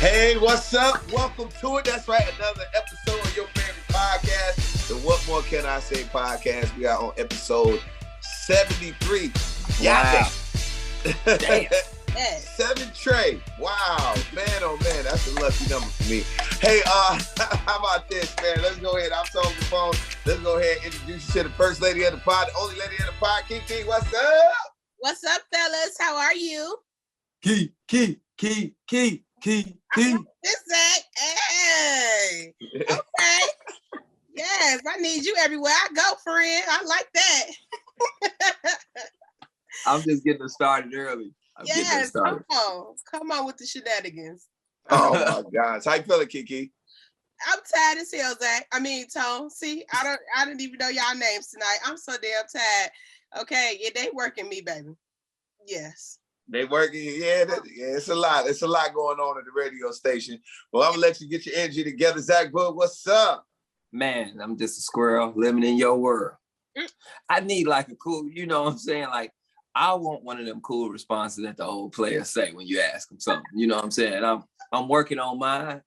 Hey, what's up? Welcome to it. That's right, another episode of your favorite podcast, the What More Can I Say podcast. We are on episode 73. Wow. Damn. 7 Trey. Wow. Man, oh man, that's a lucky number for me. Hey, how about this, man? Let's go ahead. I'm talking the phone. Let's go ahead and introduce you to the first lady of the pod, the only lady of the pod, Keke. What's up? What's up, fellas? How are you? Key. This Zach. Hey. Okay. Yes, I need you everywhere I go, friend. I like that. I'm just getting started early. Yes, come on with the shenanigans. Oh my gosh. How you feeling, Keke? I'm tired as hell, Zach. I mean, Tone. See, I didn't even know y'all names tonight. I'm so damn tired. Okay, yeah, they working me, baby. Yes. They working, yeah, it's a lot. It's a lot going on at the radio station. Well, I'm gonna let you get your energy together. Zach Boog, what's up? Man, I'm just a squirrel living in your world. I need like a cool, you know what I'm saying? Like, I want one of them cool responses that the old players say when you ask them something. You know what I'm saying? I'm working on mine.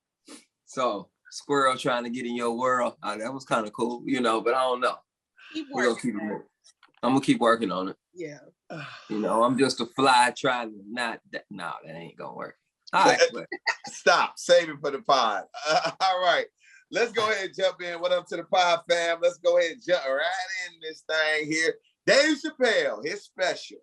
So, squirrel trying to get in your world. That was kind of cool, you know, but I don't know. I'm gonna keep working on it. Yeah. You know, I'm just a fly trying to that ain't gonna work. All right. Stop. Save it for the pod. All right. Let's go ahead and jump in. What up to the pod fam? Let's go ahead and jump right in this thing here. Dave Chappelle, his special.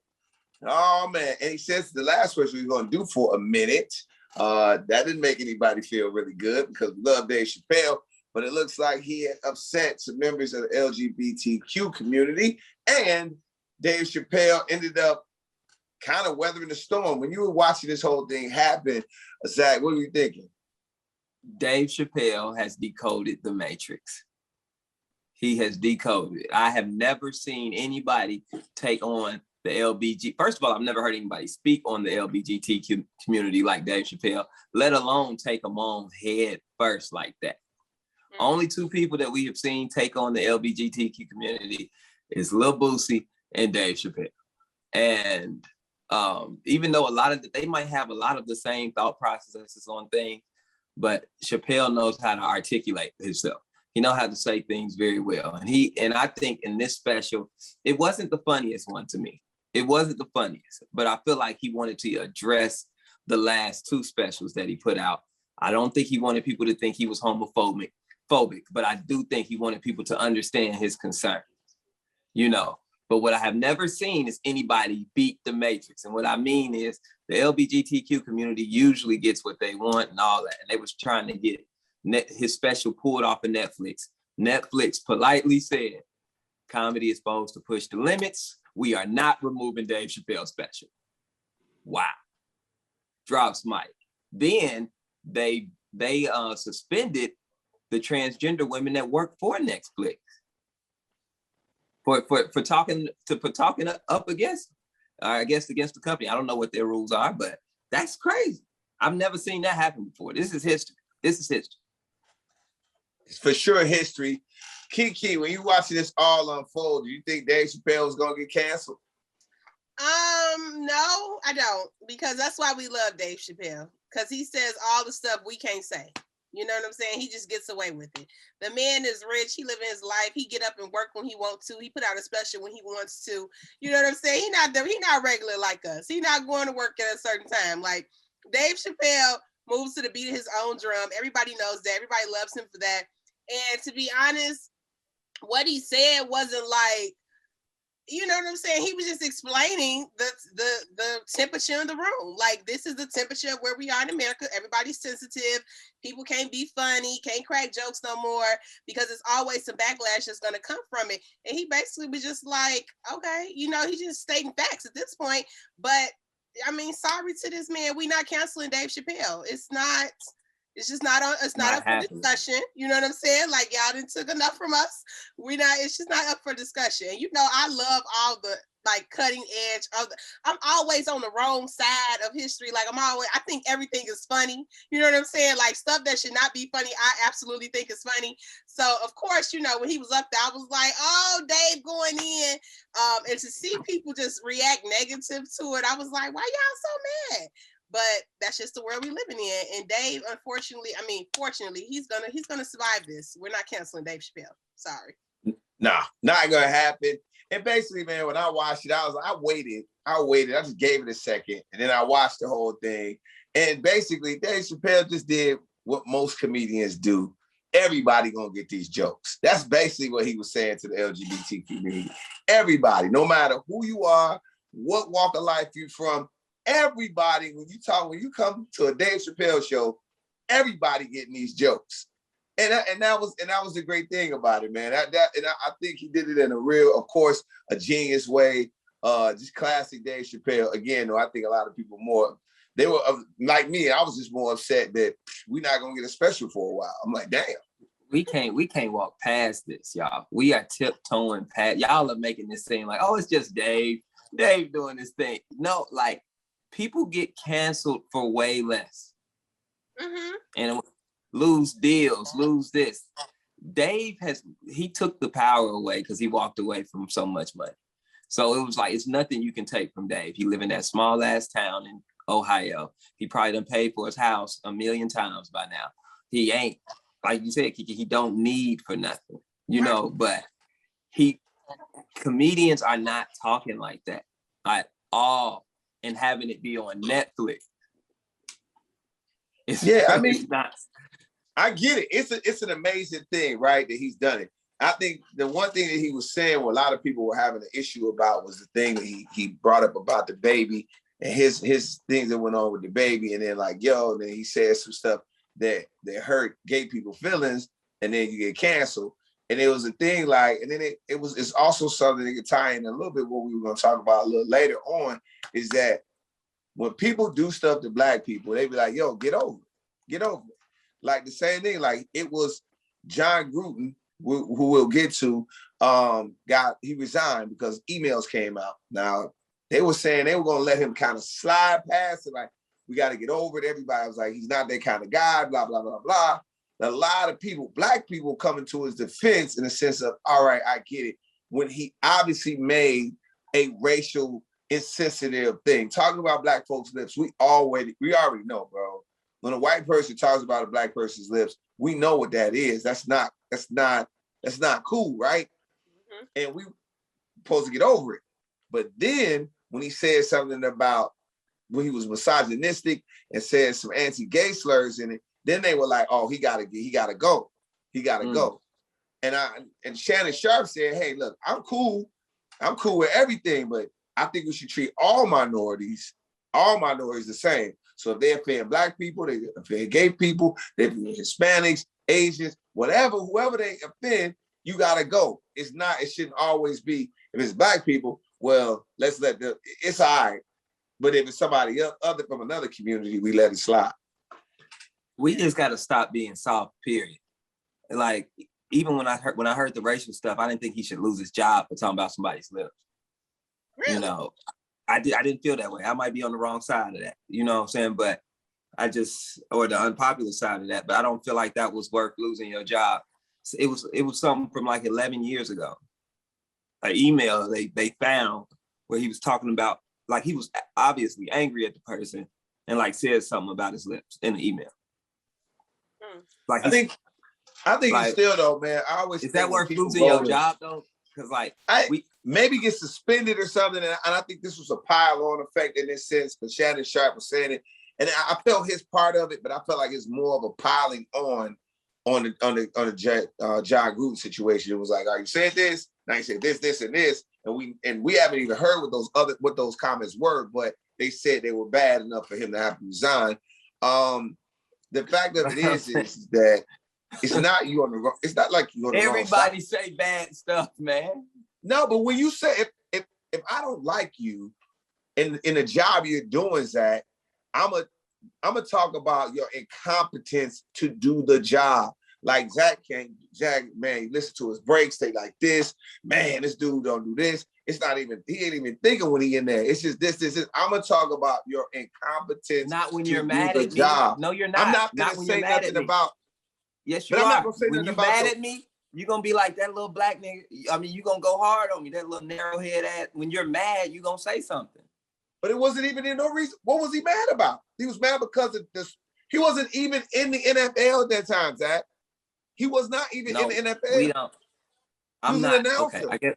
Oh, man. And he says the last special we're going to do for a minute. That didn't make anybody feel really good because we love Dave Chappelle. But it looks like he had upset some members of the LGBTQ community. And Dave Chappelle ended up kind of weathering the storm. When you were watching this whole thing happen, Zach, what were you thinking? Dave Chappelle has decoded the Matrix. He has decoded. I have never seen anybody take on the LBG. First of all, I've never heard anybody speak on the LBGTQ community like Dave Chappelle, let alone take them on head first like that. Mm-hmm. Only two people that we have seen take on the LBGTQ community is Lil Boosie and Dave Chappelle. And even though they might have a lot of the same thought processes on things, but Chappelle knows how to articulate himself. He knows how to say things very well. And I think in this special, it wasn't the funniest one to me. It wasn't the funniest, but I feel like he wanted to address the last two specials that he put out. I don't think he wanted people to think he was homophobic, but I do think he wanted people to understand his concerns, you know. But what I have never seen is anybody beat the Matrix. And what I mean is the LGBTQ community usually gets what they want and all that. And they was trying to get his special pulled off of Netflix. Netflix politely said, comedy is supposed to push the limits. We are not removing Dave Chappelle's special. Wow. Drops mic. Then they suspended the transgender women that work for Netflix. For talking up against, against the company. I don't know what their rules are, but that's crazy. I've never seen that happen before. This is history. It's for sure history. Keke, when you watching this all unfold, do you think Dave Chappelle is gonna get canceled? No, I don't, because that's why we love Dave Chappelle, because he says all the stuff we can't say. You know what I'm saying? He just gets away with it. The man is rich. He living his life. He get up and work when he wants to. He put out a special when he wants to. You know what I'm saying? He not regular like us. He not going to work at a certain time. Like Dave Chappelle moves to the beat of his own drum. Everybody knows that. Everybody loves him for that. And to be honest, what he said wasn't like, you know what I'm saying? He was just explaining the temperature in the room. Like, this is the temperature of where we are in America. Everybody's sensitive. People can't be funny, can't crack jokes no more, because it's always some backlash that's going to come from it. And he basically was just like, okay, you know, he's just stating facts at this point. But I mean, sorry to this man. We're not canceling Dave Chappelle. It's just not up for discussion. You know what I'm saying? Like, y'all done took enough from us. It's just not up for discussion. You know, I love all the like cutting edge of I'm always on the wrong side of history. Like I think everything is funny. You know what I'm saying? Like stuff that should not be funny, I absolutely think is funny. So of course, you know, when he was up there, I was like, oh, Dave going in. And to see people just react negative to it, I was like, why y'all so mad? But that's just the world we living in. And Dave, fortunately, he's gonna survive this. We're not canceling Dave Chappelle. Sorry. Nah, not gonna happen. And basically, man, when I watched it, I waited. I just gave it a second, and then I watched the whole thing. And basically, Dave Chappelle just did what most comedians do. Everybody gonna get these jokes. That's basically what he was saying to the LGBT community. Everybody, no matter who you are, what walk of life you're from, everybody, when you come to a Dave Chappelle show, everybody getting these jokes. And that was the great thing about it, man. I think he did it in a real, of course, a genius way. Just classic Dave Chappelle. Again, though, I think a lot of people they were like me. I was just more upset that we're not gonna get a special for a while. I'm like, damn. We can't walk past this, y'all. We are tiptoeing past. Y'all are making this seem like, oh, it's just Dave doing this thing. No, like people get canceled for way less. Mm-hmm. And lose deals, lose this. Dave he took the power away because he walked away from so much money. So it was like, it's nothing you can take from Dave. He live in that small ass town in Ohio. He probably done paid for his house 1 million times by now. He ain't, like you said, Keke, he don't need for nothing, but comedians are not talking like that at all and having it be on Netflix. It's not. I get it. It's an amazing thing, right, that he's done it. I think the one thing that he was saying, what a lot of people were having an issue about, was the thing that he brought up about the baby and his things that went on with the baby, and then then he said some stuff that hurt gay people feelings, and then you get canceled. And it was a thing and then it's also something that could tie in a little bit what we were going to talk about a little later on, is that when people do stuff to Black people, they be like, yo, get over it. Like the same thing, like it was John Gruden, who we'll get to, he resigned because emails came out. Now, they were saying they were going to let him kind of slide past it, like, we got to get over it. Everybody was like, he's not that kind of guy, blah, blah, blah, blah. A lot of people, Black people, coming to his defense in the sense of, all right, I get it, when he obviously made a racial insensitive thing. Talking about Black folks' lips, we already know, bro. When a white person talks about a Black person's lips, we know what that is. That's not cool, right? Mm-hmm. And we supposed to get over it. But then when he said something about when he was misogynistic and said some anti-gay slurs in it, then they were like, oh, he gotta go. Go. And Shannon Sharp said, hey, look, I'm cool with everything, but I think we should treat all minorities the same. So if they offend Black people, they offend gay people, they offend Hispanics, Asians, whoever they offend, you gotta go. It shouldn't always be, if it's Black people, well, it's all right. But if it's somebody other from another community, we let it slide. We just gotta stop being soft, period. Like, even when I heard the racial stuff, I didn't think he should lose his job for talking about somebody's lips. Really? I didn't feel that way. I might be on the wrong side of that, you know what I'm saying? But or the unpopular side of that, but I don't feel like that was worth losing your job. It was something from like 11 years ago. An email they found where he was talking about, like, he was obviously angry at the person and like said something about his lips in the email. Like, I think like, it's still though, man. I always is that worth losing your job though? Because like maybe get suspended or something, and I think this was a pile-on effect in this sense. But Shannon Sharp was saying it, and I felt his part of it, but I felt like it's more of a piling on the John Gruden situation. It was like, are you saying this? Now you said this, and this, and we haven't even heard what those comments were, but they said they were bad enough for him to have to resign. The fact of it is that it's not you on the wrong. It's not like you on the wrong side. Everybody say bad stuff, man. No, but when you say if I don't like you in the job you're doing, Zach, I'm gonna talk about your incompetence to do the job. Like Zach, man, you listen to his breaks, they like this, man, this dude don't do this. It's not even, he ain't even thinking when he in there. It's just this. I'm gonna talk about your incompetence. Not when you're mad at me. Job. No, you're not. I'm not gonna say nothing about. Yes, you are. I'm not gonna say when you're mad at me, you're gonna be like that little Black nigga. I mean, you're gonna go hard on me, that little narrow head ass. When you're mad, you're gonna say something. But it wasn't even in no reason. What was he mad about? He was mad because of this. He wasn't even in the NFL at that time, Zach. He was not even in the NFL. We don't. He was an announcer. Okay.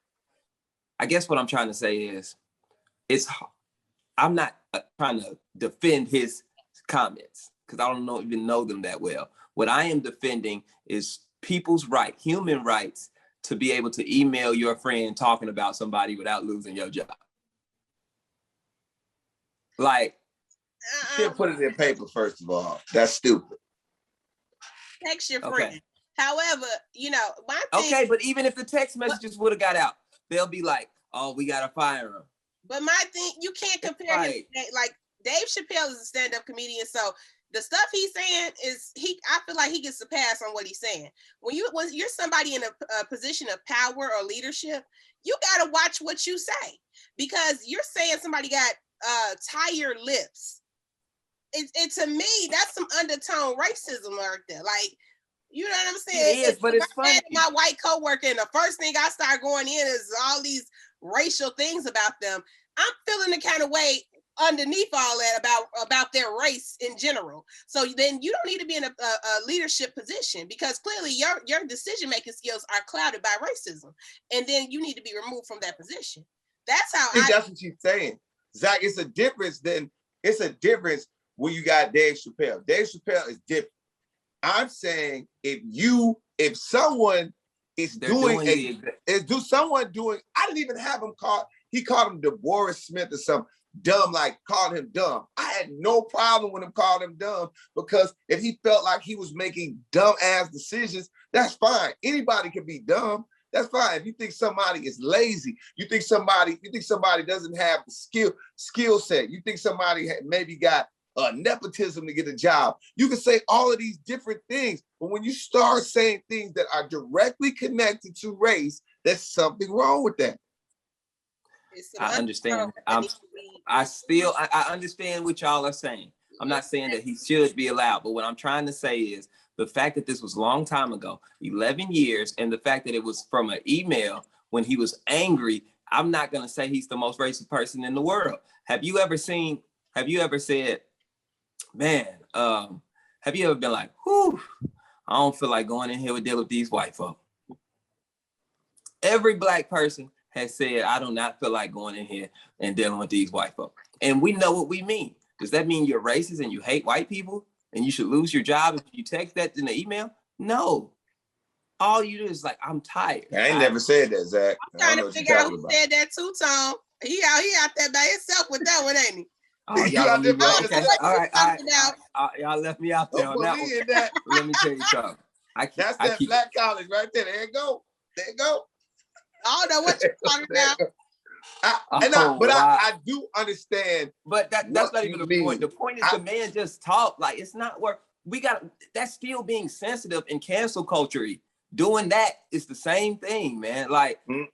I guess what I'm trying to say is, I'm not trying to defend his comments because I don't even know them that well. What I am defending is people's right, human rights, to be able to email your friend talking about somebody without losing your job. Like, you should put it in paper, first of all. That's stupid. Text your friend. However, you know, my thing. Okay, but even if the text messages would have got out, they'll be like, oh, we got to fire him. But my thing, you can't compare him. Like, Dave Chappelle is a stand-up comedian, so the stuff he's saying I feel like he gets a pass on what he's saying. When you're somebody in a position of power or leadership, you got to watch what you say, because you're saying somebody got tired lips. It to me, that's some undertone racism right there. Like, you know what I'm saying? It is, but it's funny. My white coworker, and the first thing I start going in is all these racial things about them. I'm feeling the kind of way underneath all that about their race in general. So then you don't need to be in a leadership position, because clearly your decision-making skills are clouded by racism. And then you need to be removed from that position. That's how that's what she's saying. Zach, it's a difference when you got Dave Chappelle. Dave Chappelle is different. I'm saying if someone is I didn't even have him called, he called him DeBoris Smith or something dumb, like called him dumb. I had no problem with him calling him dumb, because if he felt like he was making dumb ass decisions, that's fine. Anybody can be dumb. That's fine. If you think somebody is lazy, you think somebody doesn't have the skill set, you think somebody maybe got nepotism to get a job, you can say all of these different things. But when you start saying things that are directly connected to race, there's something wrong with that. I understand. I understand what y'all are saying. I'm not saying that he should be allowed, but what I'm trying to say is the fact that this was a long time ago, 11 years, and the fact that it was from an email when he was angry, I'm not going to say he's the most racist person in the world. Have you ever said, man, have you ever been like, whew, I don't feel like going in here and deal with these white folk? Every black person has said, I do not feel like going in here and dealing with these white folk. And we know what we mean. Does that mean you're racist and you hate white people and you should lose your job if you text that in the email? No. All you do is like, I'm tired. I ain't never said that, Zach. I'm trying to figure out who said that too, Tom. He out there by himself with that one, ain't he? Oh, y'all, y'all left me out there on that one. Let me tell you something. That's that black college right there. There you go. I don't know what you're talking about. I do understand. But that's not even the point. The point is the man just talked. Like, it's not work. That's still being sensitive in cancel culture. Doing that is the same thing, man. Like, if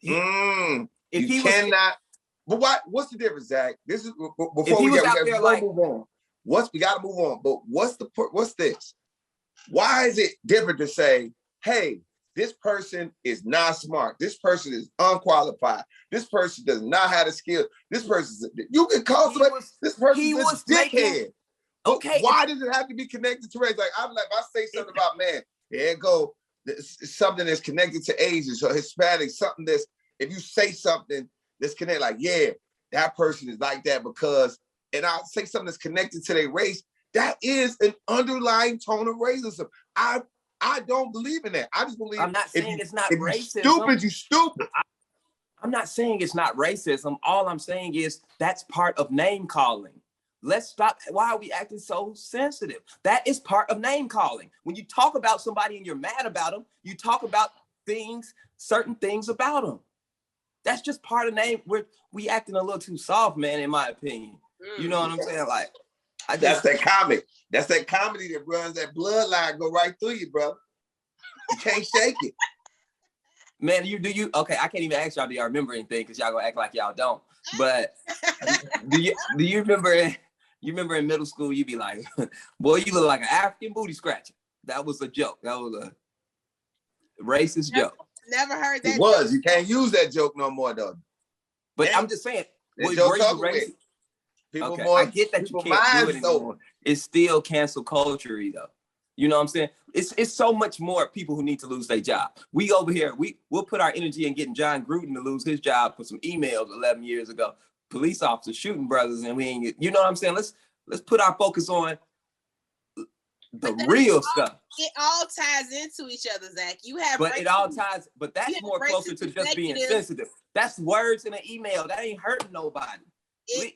he cannot. But what's the difference, Zach? This is before we move on. We got to move on. But what's this? Why is it different to say, hey, this person is not smart. This person is unqualified. This person does not have the skills. This person, you can call somebody, this person is a dickhead. Okay. Why does it have to be connected to race? Like, I'm like, if I say something about, man, there it go, something that's connected to Asians or Hispanic, something that's, if you say something that's connected, like, yeah, that person is like that because, and I'll say something that's connected to their race, that is an underlying tone of racism. I don't believe in that. I just believe. I'm not saying it's not racism. You stupid. I'm not saying it's not racism. All I'm saying is that's part of name calling. Let's stop. Why are we acting so sensitive? That is part of name calling. When you talk about somebody and you're mad about them, you talk about certain things about them. That's just part of name. We acting a little too soft, man, in my opinion. You know what I'm saying? Like, that's that comic. That's that comedy that runs that bloodline go right through you, brother. You can't shake it. Man, okay, I can't even ask y'all, do y'all remember anything? Because y'all gonna act like y'all don't. But do you remember in middle school, you'd be like, boy, you look like an African booty scratcher. That was a joke. That was a racist joke. Never heard that. It was. Joke. You can't use that joke no more, though. But I'm just saying, were you racist? People Okay, more. I get that you can't do it anymore. It's still cancel culture, though. You know what I'm saying? It's so much more people who need to lose their job. We over here, we'll put our energy in getting John Gruden to lose his job for some emails 11 years ago. Police officers shooting brothers, and we ain't. You know what I'm saying? Let's put our focus on the real stuff. It all ties into each other, Zach. You have, but it all ties. But that's more closer to just being sensitive. That's words in an email. That ain't hurting nobody. It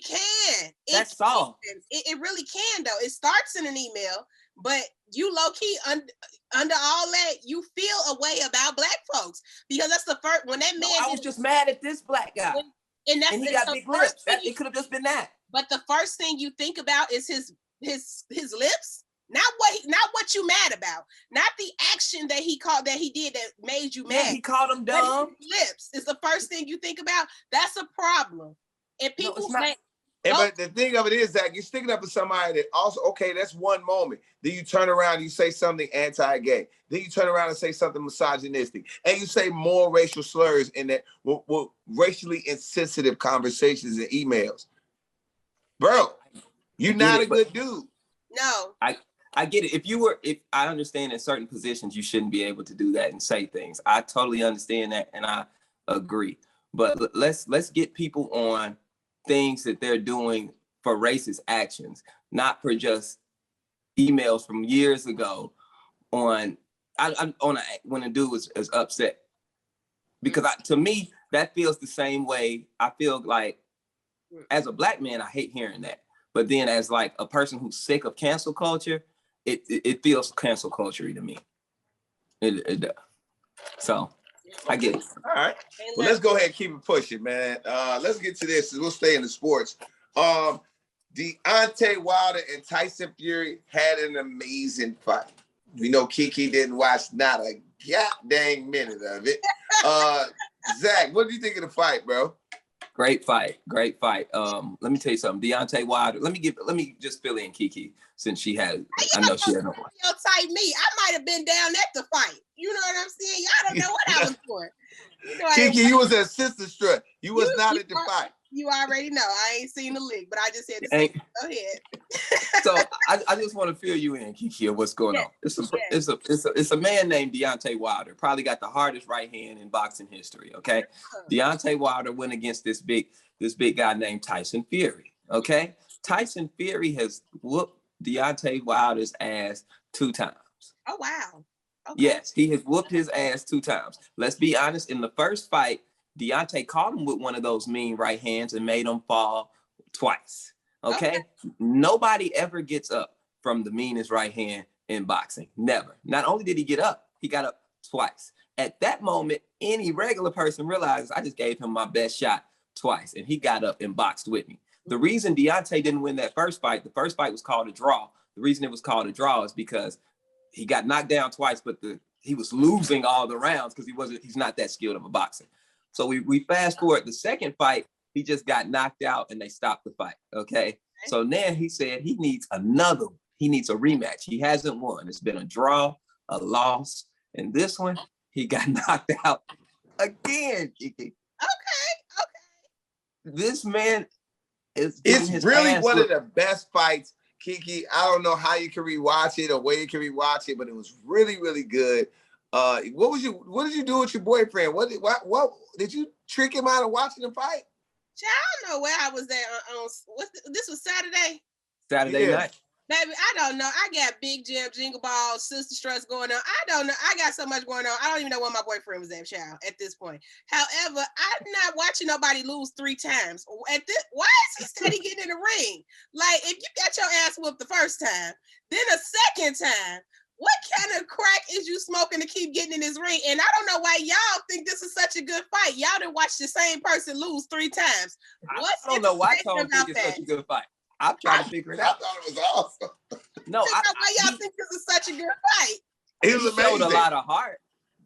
can. That's all. It really can, though. It starts in an email, but you low key under all that, you feel a way about black folks because that's the first when that man. I was just mad at this black guy, and he got big lips. It could have just been that. But the first thing you think about is his lips. Not what you mad about. Not the action that he did that made you mad. Yeah, he called him dumb. Lips is the first thing you think about. That's a problem. And people but the thing of it is that you're sticking up for somebody that also, okay, that's one moment. Then you turn around and you say something anti-gay. Then you turn around and say something misogynistic. And you say more racial slurs in that racially insensitive conversations and emails. Bro, you're not a good dude. No. I get it. If I understand in certain positions, you shouldn't be able to do that and say things. I totally understand that and I agree. But let's get people on things that they're doing for racist actions, not for just emails from years ago when a dude is upset. Because to me, that feels the same way. I feel like as a black man, I hate hearing that. But then as like a person who's sick of cancel culture, it feels cancel culture to me. It does. So I get it. All right. Well, let's go ahead and keep it pushing, man. Let's get to this. We'll stay in the sports. Deontay Wilder and Tyson Fury had an amazing fight. We know Keke didn't watch not a goddamn minute of it. Zach, what do you think of the fight, bro? Great fight. Let me tell you something. Deontay Wilder. Let me just fill in Keke since she had. I know she had no one. Type me. I might have been down at the fight. You know what I'm saying? Y'all don't know what I was doing. Keke, you was at Sister Strut. You was not at the fight. You already know. I ain't seen the lick, but I just had to say, go ahead. So I just want to fill you in, Keke, of what's going on. It's a man named Deontay Wilder. Probably got the hardest right hand in boxing history. Okay, Deontay Wilder went against this big guy named Tyson Fury. Okay, Tyson Fury has whooped Deontay Wilder's ass 2 times. Oh wow. Okay. Yes, he has whooped his ass 2 times. Let's be honest. In the first fight, Deontay caught him with one of those mean right hands and made him fall twice. Okay? Nobody ever gets up from the meanest right hand in boxing. Never. Not only did he get up, he got up twice. At that moment, any regular person realizes I just gave him my best shot twice, and he got up and boxed with me. The reason Deontay didn't win that first fight, the first fight was called a draw. The reason it was called a draw is because he got knocked down twice, but he was losing all the rounds because he's not that skilled of a boxer. So we fast forward the second fight, he just got knocked out and they stopped the fight. Okay. So now he said he needs another. He needs a rematch. He hasn't won. It's been a draw, a loss, and this one he got knocked out again. Keke. Okay. This man is. It's really one of the best fights, Keke. I don't know how you can rewatch it or where you can rewatch it, but it was really, really good. What did you do with your boyfriend? What did you trick him out of watching the fight? I don't know where I was at on this was Saturday? Saturday night. Baby, I don't know. I got big jam, jingle balls, sister struts going on. I don't know. I got so much going on. I don't even know where my boyfriend was at, child, at this point. However, I'm not watching nobody lose 3 times. Why is he steady getting in the ring? Like, if you got your ass whooped the first time, then a second time, what kind of crack is you smoking to keep getting in this ring? And I don't know why y'all think this is such a good fight. Y'all didn't watch the same person lose 3 times. I don't know why Tone think it's such a good fight. I'm trying to figure it out. I thought it was awesome. No, why y'all think this is such a good fight? He showed a lot of heart.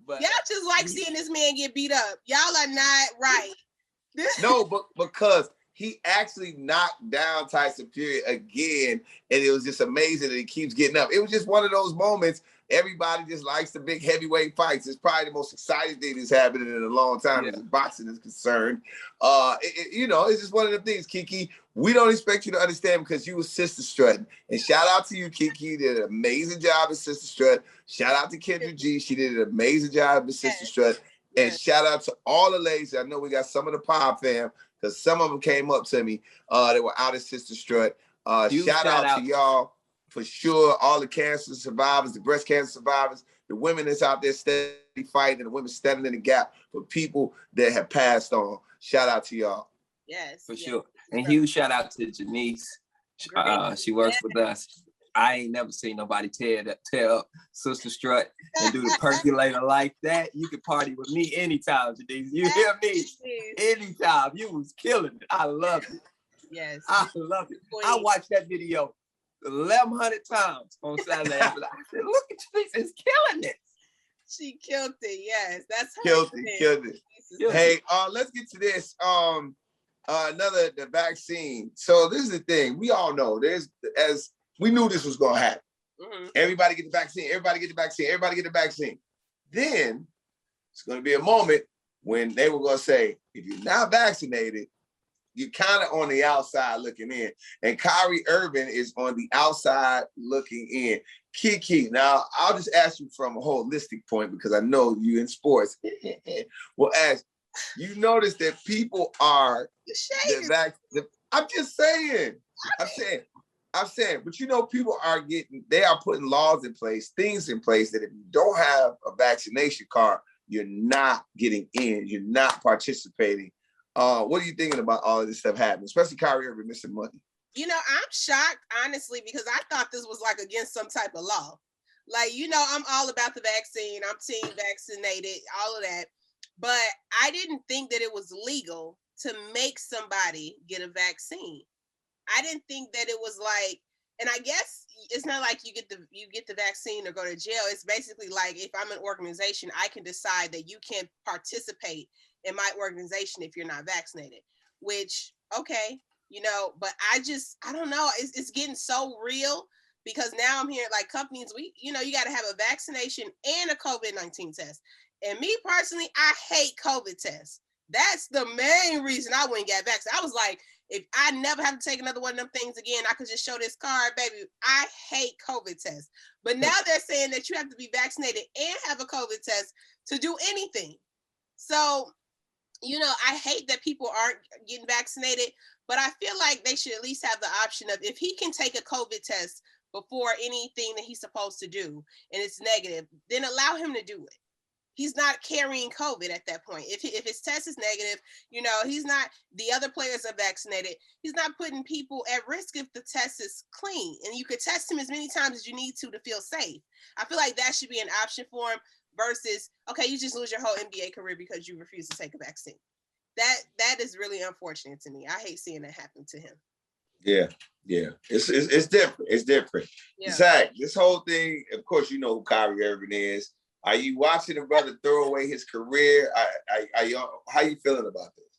But y'all just like seeing this man get beat up. Y'all are not right. No, but because he actually knocked down Tyson Fury again, and it was just amazing that he keeps getting up. It was just one of those moments. Everybody just likes the big heavyweight fights. It's probably the most exciting thing that's happening in a long time as boxing is concerned. It's just one of the things, Keke. We don't expect you to understand because you were sister strutting. And shout out to you, Keke. You did an amazing job as sister strut. Shout out to Kendra G. She did an amazing job as sister strut. And shout out to all the ladies. I know we got some of the Pod fam because some of them came up to me. They were out of sister strut. Shout out to y'all. For sure, all the cancer survivors, the breast cancer survivors, the women that's out there steady fighting, and the women standing in the gap for people that have passed on. Shout out to y'all. Yes. For sure. And huge shout out to Janice. She works with us. I ain't never seen nobody tear up Sister Strut and do the percolator like that. You can party with me anytime, Janice. You hear me? Anytime. You was killing it. I love it. Yes. I love it. I watched that video 1,100 times on Saturday. I said, look at Janice, it's killing it. She killed it. Yes, that's her. Killed it. Hey, let's get to this. The vaccine. So this is the thing. We all know we knew this was gonna happen. Mm-hmm. Everybody get the vaccine. Everybody get the vaccine. Everybody get the vaccine. Then it's gonna be a moment when they were gonna say, if you're not vaccinated, you're kind of on the outside looking in. And Kyrie Irving is on the outside looking in. Keke, now I'll just ask you from a holistic point because I know you in sports. Well, you notice that people are I'm just saying. I'm saying, but people they are putting laws in place, things in place that if you don't have a vaccination card, you're not getting in, you're not participating. What are you thinking about all of this stuff happening, especially Kyrie Irving missing money? I'm shocked, honestly, because I thought this was like against some type of law. Like, I'm all about the vaccine. I'm team vaccinated, all of that. But I didn't think that it was legal to make somebody get a vaccine. I didn't think that it was like, and I guess it's not like you get the vaccine or go to jail. It's basically like if I'm an organization, I can decide that you can't participate in my organization if you're not vaccinated, which, okay, but I don't know. It's getting so real because now I'm hearing like companies, you got to have a vaccination and a COVID-19 test. And me personally, I hate COVID tests. That's the main reason I wouldn't get vaccinated. I was like, if I never have to take another one of them things again, I could just show this card, baby. I hate COVID tests. But now they're saying that you have to be vaccinated and have a COVID test to do anything. So, I hate that people aren't getting vaccinated, but I feel like they should at least have the option of if he can take a COVID test before anything that he's supposed to do and it's negative, then allow him to do it. He's not carrying COVID at that point. If his test is negative, he's not, the other players are vaccinated. He's not putting people at risk if the test is clean. And you could test him as many times as you need to feel safe. I feel like that should be an option for him versus, okay, you just lose your whole NBA career because you refuse to take a vaccine. That is really unfortunate to me. I hate seeing that happen to him. Yeah. It's different. It's different. Yeah. Zach, this whole thing, of course, you know who Kyrie Irving is. Are you watching the brother throw away his career? How you feeling about this?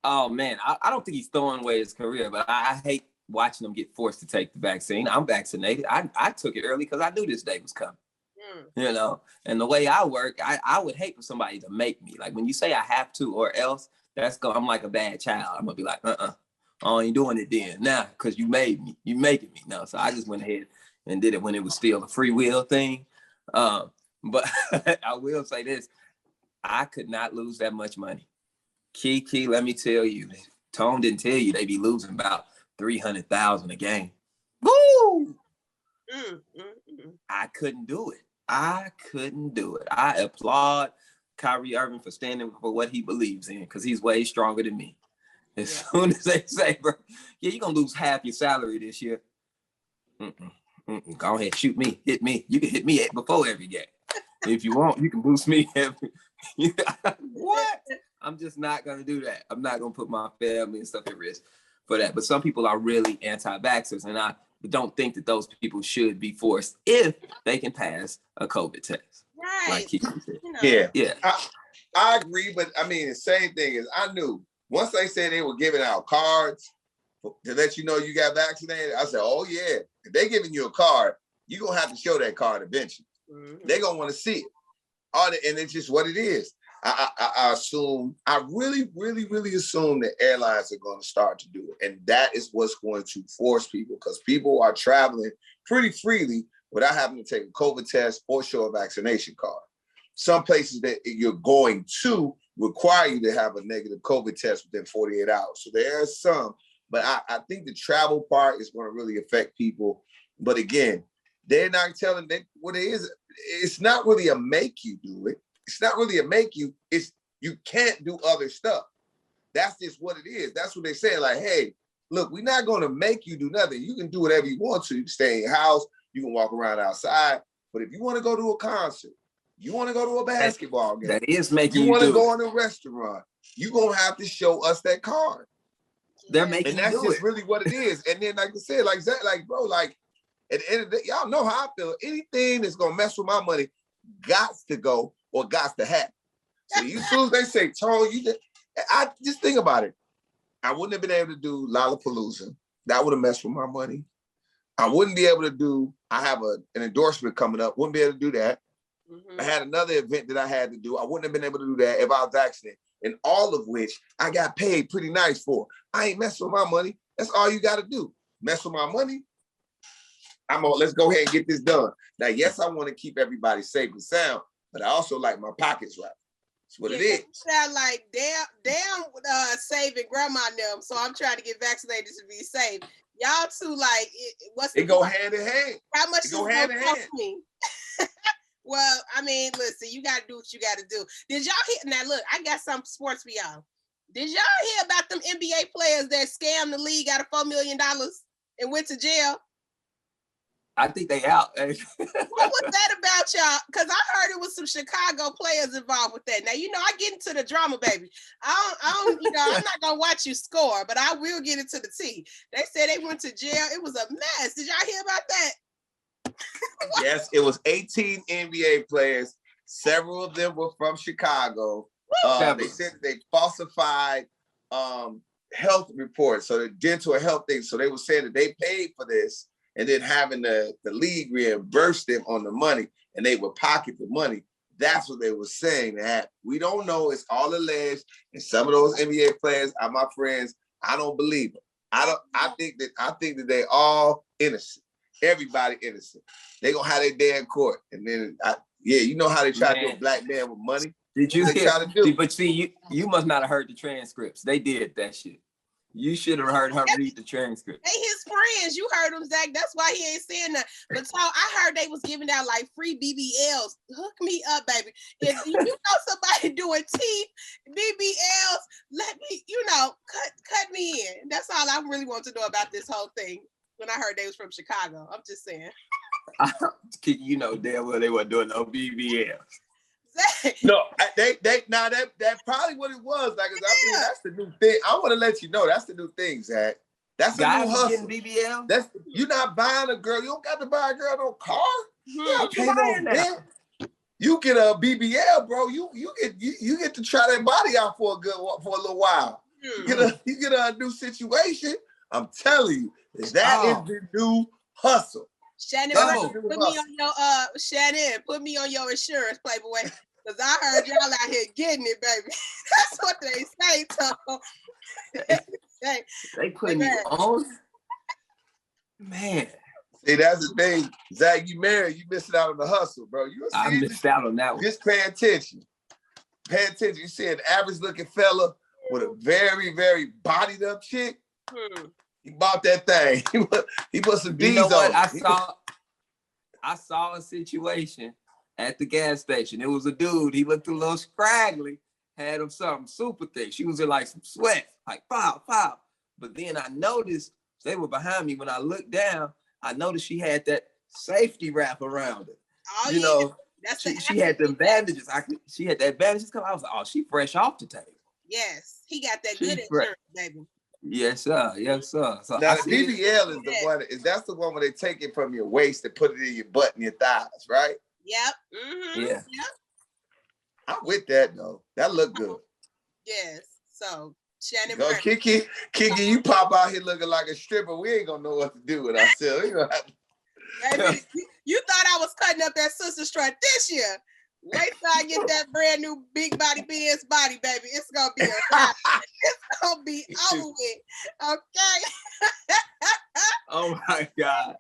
Oh, man, I don't think he's throwing away his career, but I hate watching him get forced to take the vaccine. I'm vaccinated. I took it early because I knew this day was coming. And the way I work, I would hate for somebody to make me. Like when you say I have to or else, I'm like a bad child. I'm gonna be like, I ain't doing it then. Nah, because you made me. You making me. No, so I just went ahead and did it when it was still a free will thing. But I will say this, I could not lose that much money. Keke, let me tell you, Tone didn't tell you they be losing about $300,000 a game. Woo! I couldn't do it. I applaud Kyrie Irving for standing for what he believes in because he's way stronger than me. As soon as they say, bro, you're going to lose half your salary this year. Go ahead, shoot me, hit me. You can hit me before every game. If you want, you can boost me every. What? I'm just not going to do that. I'm not going to put my family and stuff at risk for that. But some people are really anti-vaxxers, and I don't think that those people should be forced if they can pass a COVID test. Right. Like Keke said. Yeah. I agree, but I mean, the same thing is I knew Once they said they were giving out cards to let you know you got vaccinated, I said, oh yeah, if they giving you a card, you're going to have to show that card eventually. Mm-hmm. They're going to want to see it. And it's just what it is. I assume, I really, really, really assume that airlines are going to start to do it. And that is what's going to force people, because people are traveling pretty freely without having to take a COVID test or show a vaccination card. Some places that you're going to require you to have a negative COVID test within 48 hours. So there are some, but I think the travel part is going to really affect people. But again, they're not telling them what it is. It's not really a make you do it. It's not really a make you. It's you can't do other stuff. That's just what it is. That's what they say. Like, hey, look, we're not going to make you do nothing. You can do whatever you want to. You can stay in your house. You can walk around outside. But if you want to go to a concert, you want to go to a basketball game, that is making you want to go in a restaurant, you're going to have to show us that card. They're making and that's you do just it. really what it is. And then, like I said, like Zach, like, bro, like, at the end of the day, y'all know how I feel. Anything that's going to mess with my money gots to go or gots to happen. So as soon as they say, Tone, I just think about it. I wouldn't have been able to do Lollapalooza. That would have messed with my money. I wouldn't be able to do, I have an endorsement coming up, wouldn't be able to do that. Mm-hmm. I had another event that I had to do. I wouldn't have been able to do that if I was vaccinated. And all of which I got paid pretty nice for. I ain't messing with my money. That's all you got to do. Mess with my money. Let's go ahead and get this done. Now, yes, I want to keep everybody safe and sound, but I also like my pockets right. That's what it is. Sound like damn saving grandma and them. So I'm trying to get vaccinated to be safe. Y'all two, like, it go hand in hand. How much it go hand in hand? Me? Well, I mean, listen, you got to do what you got to do. Did y'all hear? Now, look, I got some sports for y'all. Did y'all hear about them NBA players that scammed the league out of $4 million and went to jail? I think they out. What was that about, y'all? Because I heard it was some Chicago players involved with that. Now, you know, I get into the drama, baby. I don't, you know, I'm not going to watch you score, but I will get into the tea. They said they went to jail. It was a mess. Did y'all hear about that? Yes, it was 18 NBA players. Several of them were from Chicago. They said they falsified health reports, so the dental health things. So they were saying that they paid for this, and then having the league reimburse them on the money, and they would pocket the money. That's what they were saying. That we don't know. It's all alleged. And some of those NBA players are my friends. I don't believe them. I think that they all innocent. Everybody innocent. They gonna have their day in court, and then you know how they try to do a black man with money. Did you hear? But see, you must not have heard the transcripts. They did that shit. You should have heard her read the transcript. They his friends. You heard him, Zach. That's why he ain't saying that. But so I heard they was giving out like free BBLs. Hook me up, baby. If you know somebody doing teeth, BBLs, let me, cut me in. That's all I really want to know about this whole thing. When I heard they was from Chicago, I'm just saying. You know damn well they weren't doing no BBL. No, that probably what it was. Like, I mean, that's the new thing. I want to let you know that's the new thing, Zach. That's the new hustle. BBL. You're not buying a girl. You don't got to buy a girl no car. You get a BBL, bro. You get to try that body out for a little while. You get a new situation. I'm telling you, that is the new hustle. Shannon, put me on your insurance, Playboy. Because I heard y'all out here getting it, baby. That's what they say, Tom. They putting you on? Man. See, that's the thing. Zach, you married, you missing out on the hustle, bro. I missed out on that one. Just pay attention. Pay attention. You see an average looking fella with a very, very bodied up chick. He bought that thing. He put some D's on. I saw a situation at the gas station. It was a dude. He looked a little scraggly. Had him something super thick. She was in like some sweat, like pow. But then I noticed they were behind me. When I looked down, I noticed she had that safety wrap around it. Oh, she had them bandages. She had that bandages come. I was like, oh, she fresh off the table. Yes, he got that good insurance, baby. Yes, sir. Yes, sir. So now, the BBL is the one. That's the one where they take it from your waist and put it in your butt and your thighs, right? Yep. Mm-hmm. Yeah. Yep. I'm with that though. That look good. Yes. So Shannon Go, Brown. Keke, you pop out here looking like a stripper. We ain't gonna know what to do with ourselves. Baby, you thought I was cutting up that sister strut this year. Wait till I get that brand new big body Benz body, baby. It's gonna be it's gonna be over with. Okay. Oh my God.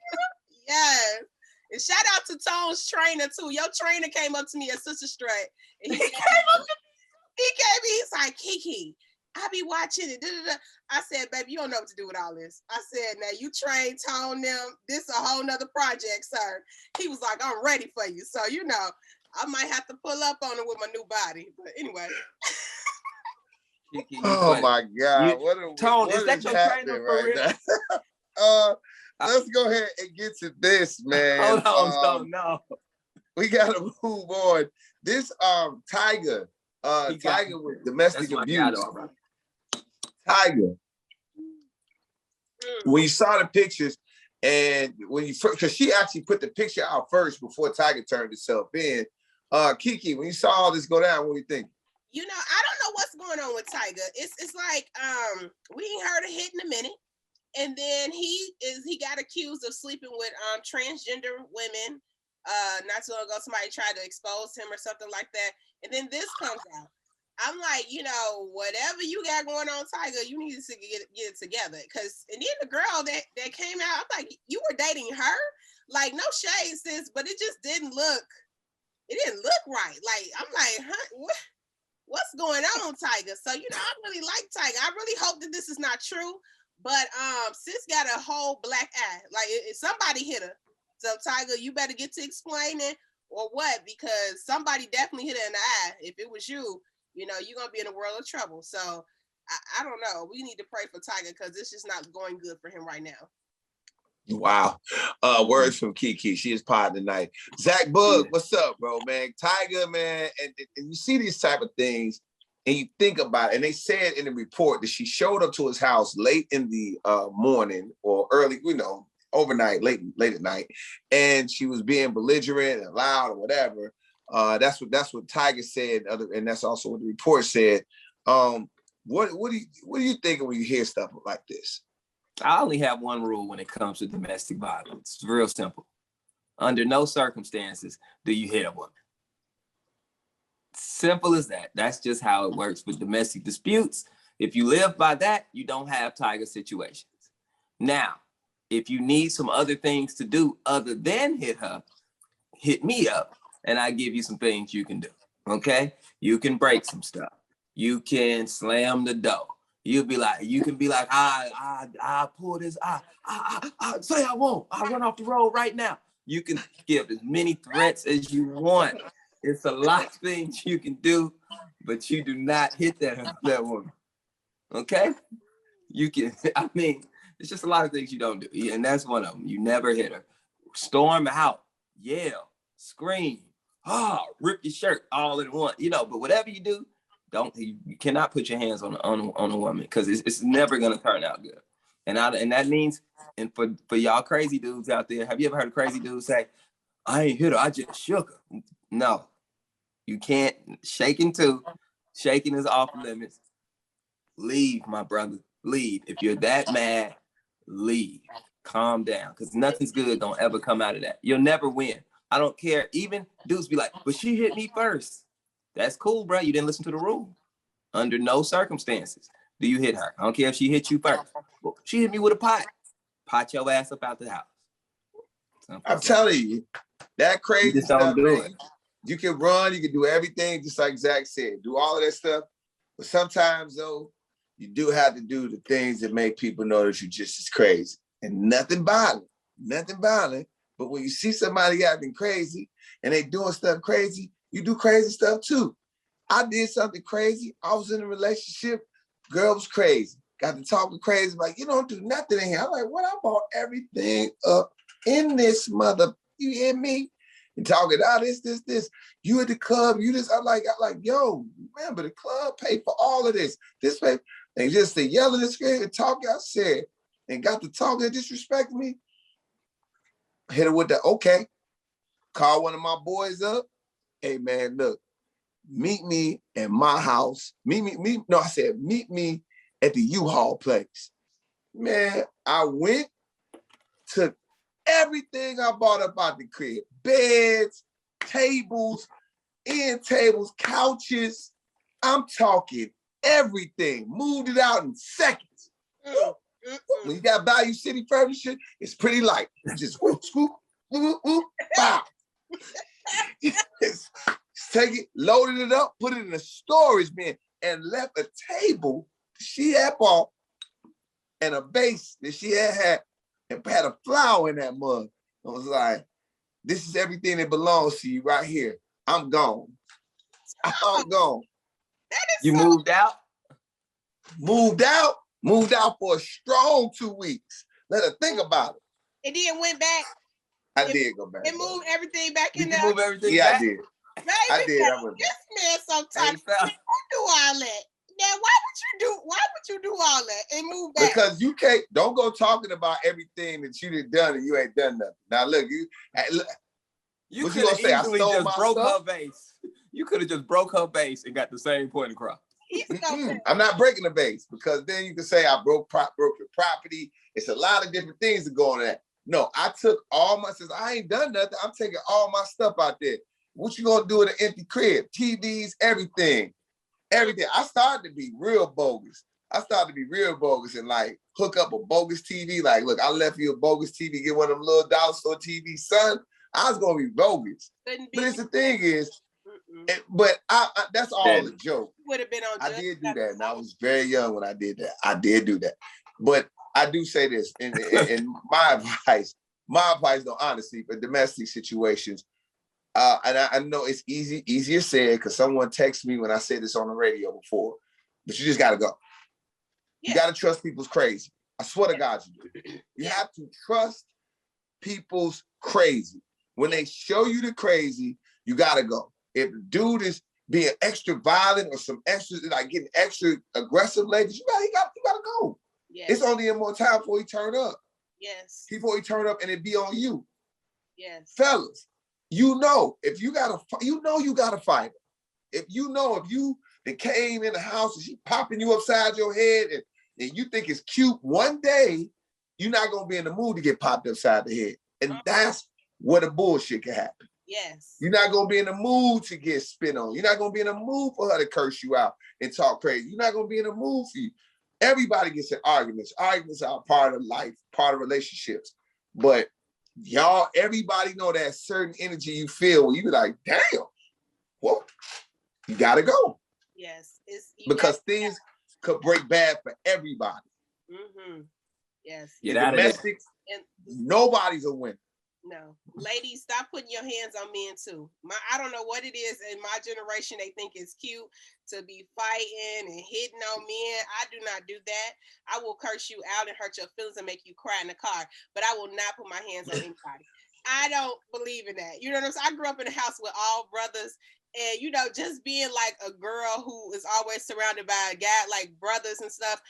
Yes. And shout out to Tone's trainer too. Your trainer came up to me at Sister Strut. And he gave me, he's like, Keke, I be watching it. I said, baby, you don't know what to do with all this. I said, now you train Tone them. This a whole nother project, sir. He was like, I'm ready for you. So, you know, I might have to pull up on it with my new body. But anyway. Oh my God. Tone, is that your trainer for real? Now? Let's go ahead and get to this, man. Hold on, no. We gotta move on. This Tyga, Tyga with domestic abuse. Tyga. When you saw the pictures, and when you first, because she actually put the picture out first before Tyga turned itself in. Keke, when you saw all this go down, what do you think? You know, I don't know what's going on with Tyga. It's like we ain't heard a hit in a minute. And then he got accused of sleeping with transgender women. Not too long ago, somebody tried to expose him or something like that. And then this comes out. I'm like, you know, whatever you got going on, Tyga, you need to get it together. And then the girl that came out, I'm like, you were dating her? Like, no shade, sis, but it just didn't look right. Like, I'm like, huh, what's going on, Tyga? So, you know, I really like Tyga. I really hope that this is not true. But sis got a whole black eye. Like, if somebody hit her. So, Tyga, you better get to explaining or what, because somebody definitely hit her in the eye. If it was you, you know, you're going to be in a world of trouble. So, I don't know. We need to pray for Tyga because it's just not going good for him right now. Wow. Words from Keke. She is pod tonight. Zach Boog, what's up, bro, man? Tyga, man. And you see these type of things and you think about it. And they said in the report that she showed up to his house late in the morning or early, you know, overnight, late at night. And she was being belligerent and loud or whatever. That's what Tyga said. And that's also what the report said. What do you think when you hear stuff like this? I only have one rule when it comes to domestic violence. It's real simple. Under no circumstances do you hit a woman. Simple as that. That's just how it works with domestic disputes. If you live by that, you don't have Tyga situations. Now, if you need some other things to do other than hit her, hit me up and I give you some things you can do. Okay? You can break some stuff. You can slam the door. You can be like, I pull this, I say I won't. I run off the road right now. You can give as many threats as you want. It's a lot of things you can do, but you do not hit that woman. Okay? You can, I mean, it's just a lot of things you don't do. And that's one of them. You never hit her. Storm out, yell, scream, rip your shirt all in one. You know, but whatever you do, you cannot put your hands on a woman because it's never gonna turn out good. And that means, and for y'all crazy dudes out there, have you ever heard a crazy dude say, I ain't hit her, I just shook her? No, you can't. Shaking is off limits. Leave, my brother, leave. If you're that mad, leave. Calm down, because nothing's good gonna ever come out of that. You'll never win. I don't care. Even dudes be like, but she hit me first. That's cool, bro. You didn't listen to the rule. Under no circumstances do you hit her. I don't care if she hit you first. Well, she hit me with a pot. Pot your ass up out the house. I'm telling you, that crazy you just stuff, don't do man. it. You can run, you can do everything, just like Zach said. Do all of that stuff. But sometimes, though, you do have to do the things that make people know that you're just as crazy. And nothing violent. But when you see somebody acting crazy and they doing stuff crazy, you do crazy stuff too. I did something crazy. I was in a relationship. Girl was crazy. Got to talking crazy. Like, you don't do nothing in here. I'm like, what? I bought everything up in this mother. You hear me? And talking, this. You at the club, you this. I'm like, yo, remember the club paid for all of this. This paid. And just the yelling and screaming and talking, I said, and got to talking and disrespecting me. Hit her with the, okay. Call one of my boys up. Hey, man, look, meet me at my house. Meet me at the U-Haul place. Man, I went, took everything I bought up out the crib. Beds, tables, end tables, couches. I'm talking everything. Moved it out in seconds. When you got Value City furniture, it's pretty light. You just whoop, scoop, whoop, whoop, bow. Take it, loaded it up, put it in a storage bin, and left a table she had bought and a vase that she had and had a flower in that mug. I was like, this is everything that belongs to you right here. I'm gone. I'm gone. You moved out? Moved out for a strong 2 weeks. Let her think about it. And then went back. I did go back. And moved everything back in there. there. Move everything back? I did. Baby, I did. I went this back. man sometimes don't do all that. Now, why would you do all that and move back? Because you can't, don't go talking about everything that you done done and you ain't done nothing. Now look, you could have easily just broke her vase. You could have just broke her vase and got the same point across. I'm not breaking the vase because then you can say I broke your property. It's a lot of different things that go on that. No, I took all my, since I ain't done nothing, I'm taking all my stuff out there. What you gonna do with an empty crib? TVs, everything. Everything. I started to be real bogus. And like hook up a bogus TV. Like, look, I left you a bogus TV, get one of them little dollar store TVs, son. I was gonna be bogus. But it's the thing is, but I that's all a joke. Would have been on. I did do that, and I was very young when I did that. I did do that. But I do say this, and my advice, though, honestly, for domestic situations, and I know it's easier said because someone texted me when I said this on the radio before, but you just gotta go. Yeah. You gotta trust people's crazy. I swear to God, you do. You have to trust people's crazy. When they show you the crazy, you gotta go. If the dude is being extra violent or some extra, like getting extra aggressive, ladies, you gotta go. Yes. It's only in more time before he turn up. Yes. Before he turn up and it be on you. Yes. Fellas, you know you gotta fight her. If you that came in the house and she popping you upside your head and you think it's cute, one day you're not gonna be in the mood to get popped upside the head. And that's where the bullshit can happen. Yes. You're not gonna be in the mood to get spit on. You're not gonna be in the mood for her to curse you out and talk crazy. You're not gonna be in the mood for you. Everybody gets in arguments. Arguments are part of life, part of relationships. But y'all, everybody know that certain energy you feel when you be like, damn, well, you gotta go. Yes. Because things could break bad for everybody. Mm-hmm. Yes. In domestics, nobody's a winner. No, ladies, stop putting your hands on men too. I don't know what it is in my generation. They think it's cute to be fighting and hitting on men. I do not do that. I will curse you out and hurt your feelings and make you cry in the car, but I will not put my hands on anybody. I don't believe in that. You know what I'm saying? I grew up in a house with all brothers, and just being like a girl who is always surrounded by a guy, like brothers and stuff.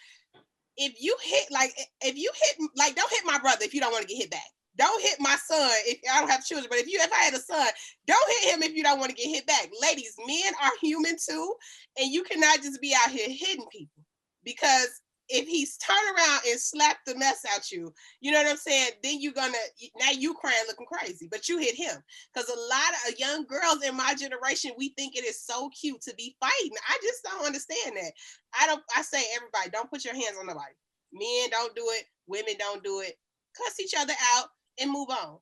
If you hit, don't hit my brother if you don't want to get hit back. Don't hit my son if I don't have children. But if I had a son, don't hit him if you don't want to get hit back. Ladies, men are human too. And you cannot just be out here hitting people. Because if he's turned around and slapped the mess out you, you know what I'm saying? Then now you crying looking crazy, but you hit him. Because a lot of young girls in my generation, we think it is so cute to be fighting. I just don't understand that. I say everybody, don't put your hands on nobody. Men don't do it. Women don't do it. Cuss each other out and move on.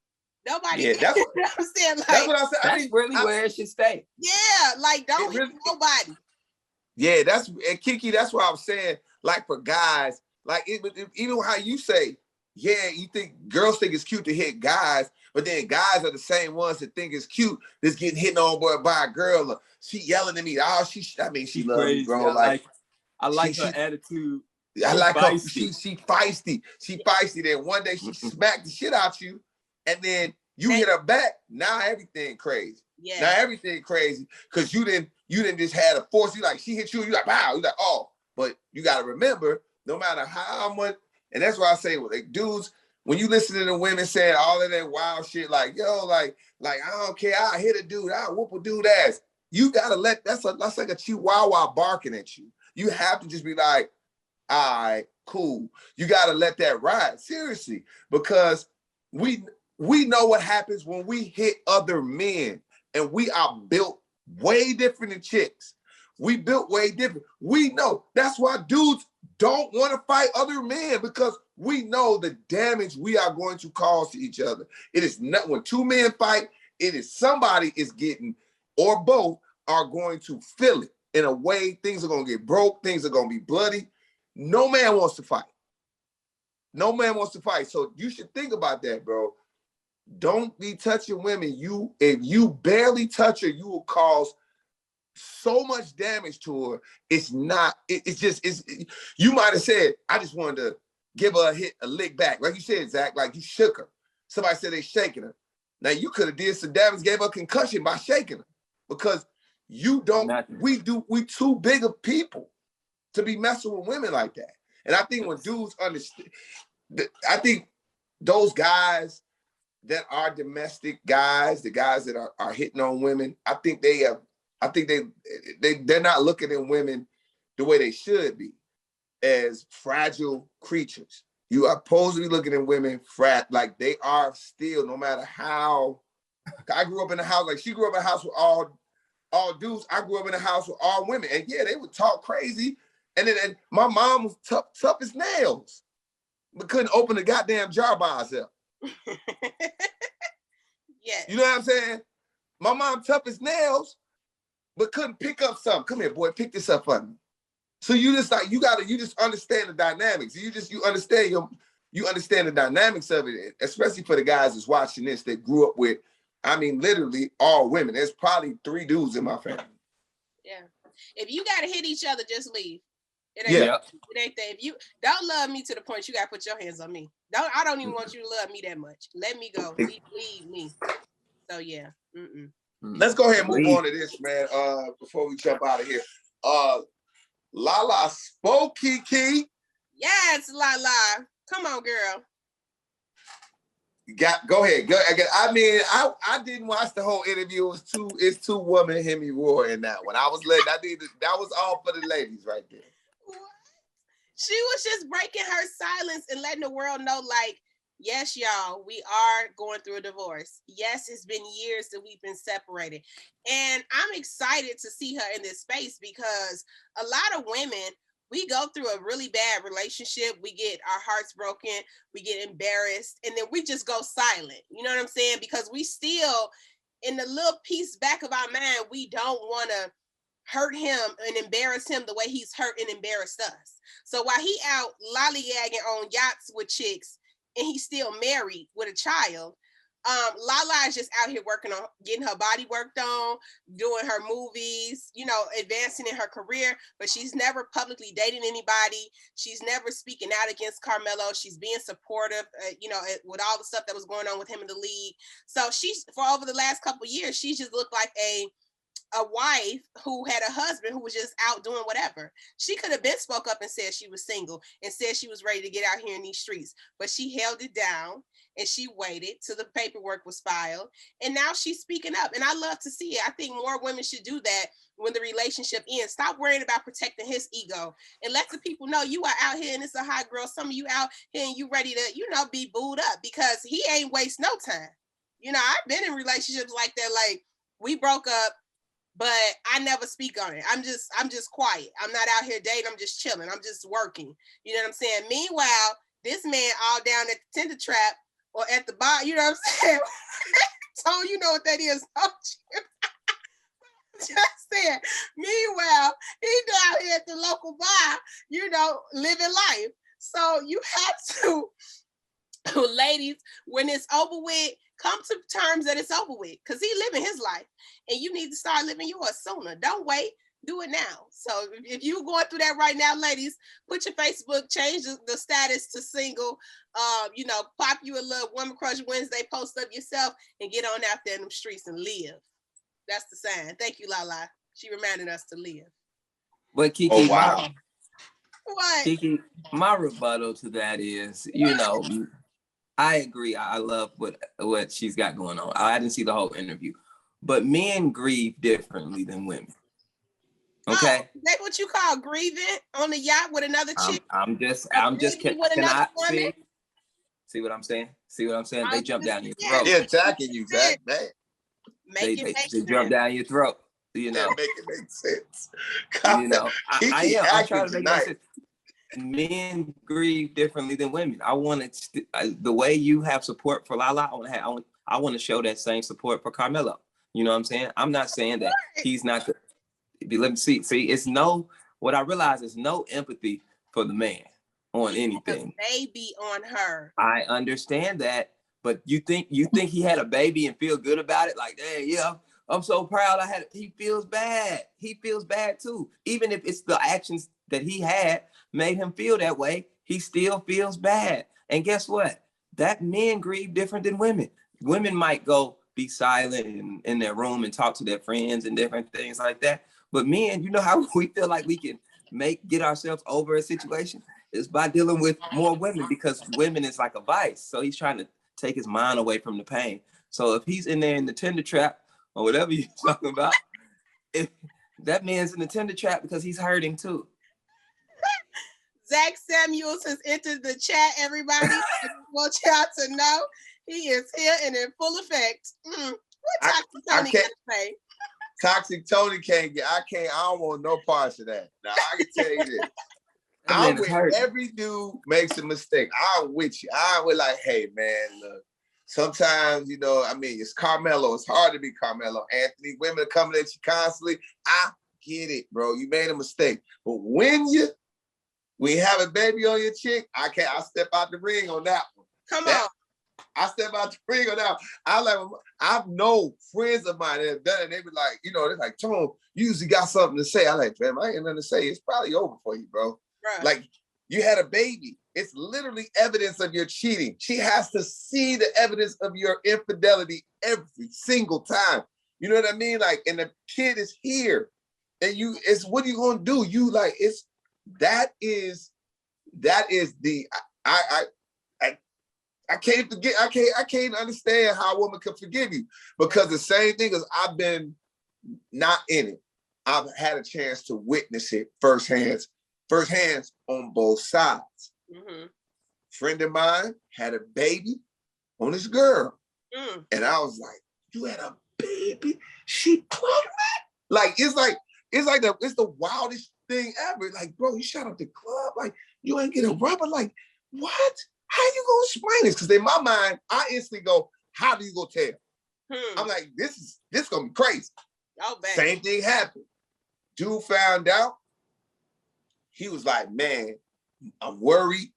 Nobody. Yeah, that's what I'm saying. Like, that's what I'm saying. That's really where it should stay. Yeah, like don't hit nobody. Yeah, and Keke, that's what I was saying. Like for guys, like even how you say, yeah, you think girls think it's cute to hit guys, but then guys are the same ones that think it's cute that's getting hit on by a girl. Or she yelling at me. Oh, she loves me, bro. I like her attitude. I like her. She feisty. She feisty. Then one day she smacked the shit out you, and then you hit her back. Now everything crazy. Yeah. Now everything crazy because you didn't just had a force. You like she hit you. You like wow. You like oh. But you got to remember, no matter how much, and that's why I say, like dudes, when you listen to the women saying all of that wild shit, like yo, like I don't care. I hit a dude. I whoop a dude ass. You gotta that's like a chihuahua barking at you. You have to just be like. all right, cool. You got to let that ride, seriously, because we know what happens when we hit other men, and we are built way different than chicks. We built way different. We know. That's why dudes don't want to fight other men, because we know the damage we are going to cause to each other. It is not when two men fight, it is somebody is getting, or both are going to feel it in a way. Things are going to get broke. Things are going to be bloody. No man wants to fight. No man wants to fight. So you should think about that, bro. Don't be touching women. If you barely touch her, you will cause so much damage to her. It's not, you might have said, I just wanted to give her a lick back. Like you said, Zach, like you shook her. Somebody said they shaking her. Now you could have did some damage, gave her a concussion by shaking her, because we too big of people to be messing with women like that. And I think when dudes understand, I think those guys that are domestic guys, the guys that are hitting on women, I think they're not looking at women the way they should be, as fragile creatures. You are supposed to be looking at women like they are still, no matter how. I grew up in a house, like she grew up in a house with all dudes. I grew up in a house with all women. And yeah, they would talk crazy. And my mom was tough as nails, but couldn't open the goddamn jar by herself. Yes. You know what I'm saying? My mom tough as nails, but couldn't pick up something. Come here, boy, pick this up for me. So you just understand the dynamics. You understand the dynamics of it, especially for the guys that's watching this that grew up with, I mean, literally all women. There's probably 3 dudes in my family. Yeah. If you gotta hit each other, just leave. It ain't that. If you don't love me to the point you gotta put your hands on me. I don't even want you to love me that much. Let me go. Leave me. So yeah. Let's go ahead and move on to this, man. Before we jump out of here. Lala spoke, Keke. Yes, Lala. Come on, girl. Go ahead. Go. I mean, I didn't watch the whole interview. It's two women hear me roar in that one. That was all for the ladies right there. What? She was just breaking her silence and letting the world know, like, yes, y'all, we are going through a divorce. Yes, it's been years that we've been separated. And I'm excited to see her in this space, because a lot of women, we go through a really bad relationship. We get our hearts broken. We get embarrassed. And then we just go silent. You know what I'm saying? Because we still, in the little piece back of our mind, we don't want to hurt him and embarrass him the way he's hurt and embarrassed us. So while he out lollygagging on yachts with chicks, and he's still married with a child, Lala is just out here working on getting her body worked on, doing her movies, advancing in her career, but she's never publicly dating anybody. She's never speaking out against Carmelo. She's being supportive, with all the stuff that was going on with him in the league. So she's, for over the last couple of years, she's just looked like a wife who had a husband who was just out doing whatever. She could have been spoke up and said she was single and said she was ready to get out here in these streets, but she held it down and she waited till the paperwork was filed. And now she's speaking up, and I love to see it. I think more women should do that when the relationship ends. Stop worrying about protecting his ego and let the people know you are out here and it's a hot girl. Some of you out here and you ready to, be booed up, because he ain't waste no time. I've been in relationships like that. Like, we broke up, but I never speak on it. I'm just quiet. I'm not out here dating. I'm just chilling. I'm just working. You know what I'm saying? Meanwhile, this man all down at the Tinder trap or at the bar, you know what I'm saying? Tone, you know what that is, don't you? Just saying. Meanwhile, he down here at the local bar, living life. So you have to, ladies, when it's over with, come to terms that it's over with, because he living his life and you need to start living yours sooner. Don't wait. Do it now. So if you're going through that right now, ladies, put your Facebook, change the status to single, pop you a little Woman Crush Wednesday, post up yourself and get on out there in them streets and live. That's the sign. Thank you, Lala. She reminded us to live. But Keke, oh, wow. What? Keke, my rebuttal to that is, I agree. I love what she's got going on. I didn't see the whole interview, but men grieve differently than women. Okay. Oh, that what you call grieving on the yacht with another chick? I'm just With another woman? see what I'm saying? See what I'm saying? They jump down your Yeah, throat. They're attacking you, Zach. Man, Make it They make jump sense. down your throat. You yeah, know. make it make sense. You know. I Keke am. I'm acting trying to make it make tonight. sense. Men grieve differently than women. I want the way you have support for Lala. I want to show that same support for Carmelo. You know what I'm saying? I'm not saying that he's not. Let me see. It's no. What I realize is no empathy for the man on anything. Baby on her. I understand that, but you think he had a baby and feel good about it? Like, hey, yeah, I'm so proud. He feels bad. He feels bad too. Even if it's the actions that he had made him feel that way, he still feels bad. And guess what? That men grieve different than women. Women might go be silent in their room and talk to their friends and different things like that. But men, you know how we feel like we can get ourselves over a situation is by dealing with more women, because women is like a vice. So he's trying to take his mind away from the pain. So if he's in there in the tender trap or whatever you're talking about, if that man's in the tender trap because he's hurting too. Zach Samuels has entered the chat, everybody. I want y'all to know he is here and in full effect. What Toxic Tony got to say? Toxic Tony I don't want no parts of that. Now, I can tell you this. I'm with every dude makes a mistake. I'm with you. I would like, hey, man, look, sometimes, you know, I mean, it's Carmelo. It's hard to be Carmelo. Anthony, women are coming at you constantly. I get it, bro. You made a mistake. But when you have a baby on your chick, I step out the ring on that one. Come on. I step out the ring on that one. I know friends of mine that have done it. They be like, you know, they're like, Tone, you usually got something to say. I like, man, I ain't nothing to say. It's probably over for you, bro. Right. Like, you had a baby. It's literally evidence of your cheating. She has to see the evidence of your infidelity every single time. You know what I mean? Like, and the kid is here. And it's what are you gonna do? That is the I can't forget. I can't understand how a woman can forgive you, because the same thing as I've been not in it. I've had a chance to witness it first hands on both sides. Mm-hmm. Friend of mine had a baby on this girl. And I was like, you had a baby? She pregnant? Like, it's the wildest thing ever. Like, bro, you shot up the club. Like, you ain't get a rubber. Like, what? How you gonna explain this? Because in my mind, I instantly go, how do you go tell? I'm like, this gonna be crazy. Oh, same thing happened. Dude found out. He was like, man, I'm worried.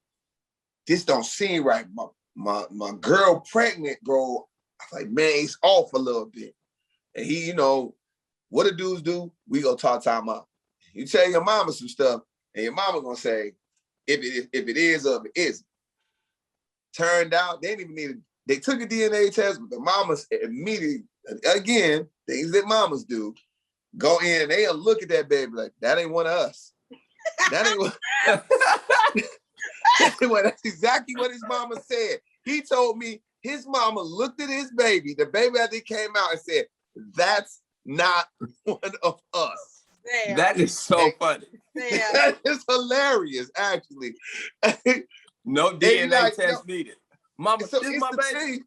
This don't seem right. My girl pregnant, bro. I was like, man, it's off a little bit. And he, you know, what the dudes do, we go talk time out. You tell your mama some stuff, and your mama gonna say, if it is or if it isn't. Turned out they didn't even they took a DNA test, but the mamas immediately, again, things that mamas do, go in, they'll look at that baby like, that ain't one of us. That ain't what that's exactly what his mama said. He told me his mama looked at his baby, the baby after he came out, and said, that's not one of us. Damn. That is so funny. Damn. That is hilarious, actually. No DNA test needed. Mama, so this is my baby.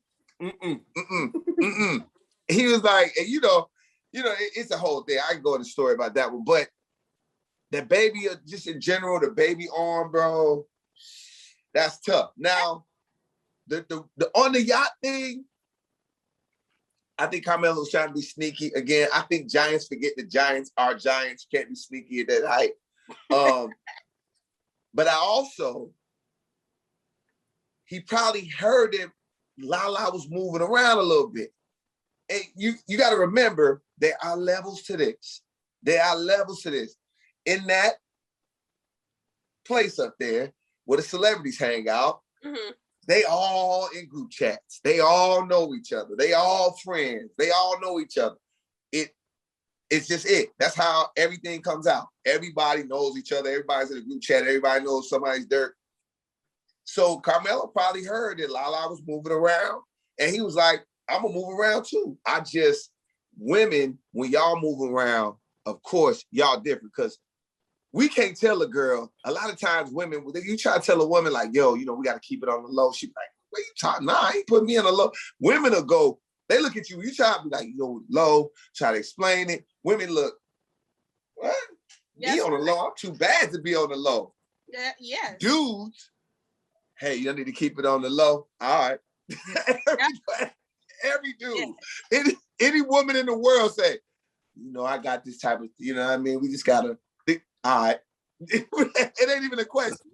He was like, and you know, it's a whole thing. I can go into the story about that one, but the baby, just in general, the baby arm, bro, that's tough. Now, the on the yacht thing, I think Carmelo's trying to be sneaky again. I think Giants forget the Giants are Giants. Can't be sneaky at that height. But I also, he probably heard that Lala was moving around a little bit. And you got to remember, there are levels to this. There are levels to this. In that place up there where the celebrities hang out, they all in group chats. They all know each other. They all friends. They all know each other. It's just it. That's how everything comes out. Everybody knows each other. Everybody's in a group chat. Everybody knows somebody's dirt. So Carmelo probably heard that Lala was moving around, and he was like, I'm gonna move around too. Women, when y'all move around, of course, y'all different because we can't tell a girl. A lot of times women, you try to tell a woman like, yo, we got to keep it on the low. She like, what you talking? Nah, I ain't putting me on the low. Women will go, they look at you. You try to be like, low, try to explain it. Women look, what? Yes. Be on the low. I'm too bad to be on the low. Yeah, yes. Dudes, hey, you need to keep it on the low. All right. Every dude, any woman in the world say, I got this type of, what I mean? We just got to, all right. It ain't even a question.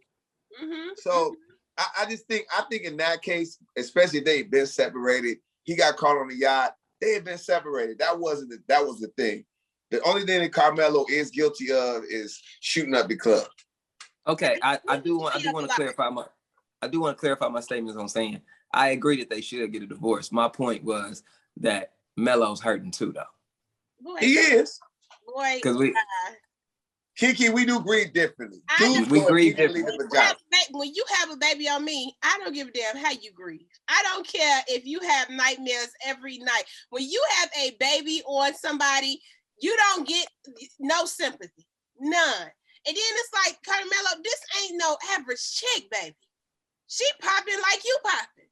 Mm-hmm. So I think in that case, especially if they've been separated, he got caught on the yacht, they had been separated. That was the thing. The only thing that Carmelo is guilty of is shooting up the club. Okay, I do want to clarify my statements on saying I agree that they should get a divorce. My point was that Melo's hurting too, though. Boy, he is. Boy, Keke, we do breathe differently. We breathe differently. When you have a baby on me, I don't give a damn how you grieve. I don't care if you have nightmares every night. When you have a baby on somebody, you don't get no sympathy, none. And then it's like, Carmelo, this ain't no average chick, baby. She popping like you popping.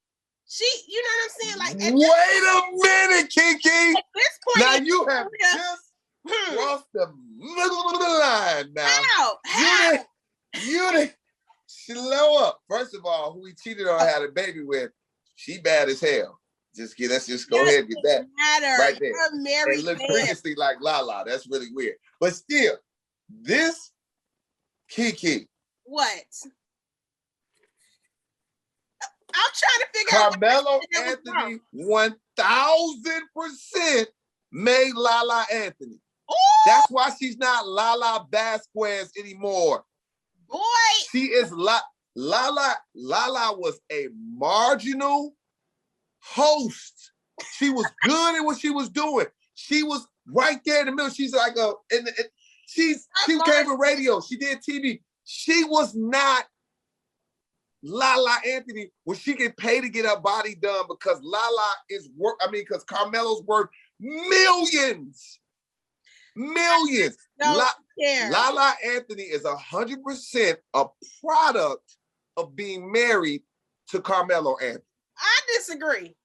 She, you know what I'm saying? Like, wait a minute, Keke. At this point, now you have just crossed the middle of the line. Now, how? You didn't slow up. First of all, who he cheated on had a baby with, she bad as hell. Let's just go ahead and get that right there. It looked previously like Lala. That's really weird. But still, this Keke. What? I'm trying to figure out. Carmelo Anthony 1000% made Lala Anthony. Ooh. That's why she's not Lala Vasquez anymore. Boy. She is Lala was a marginal host. She was good at what she was doing. She was right there in the middle. She's like she came from radio. She did TV. She was not Lala Anthony when she get paid to get her body done because because Carmelo's worth millions. Lala Anthony is 100% a product of being married to Carmelo Anthony. I disagree.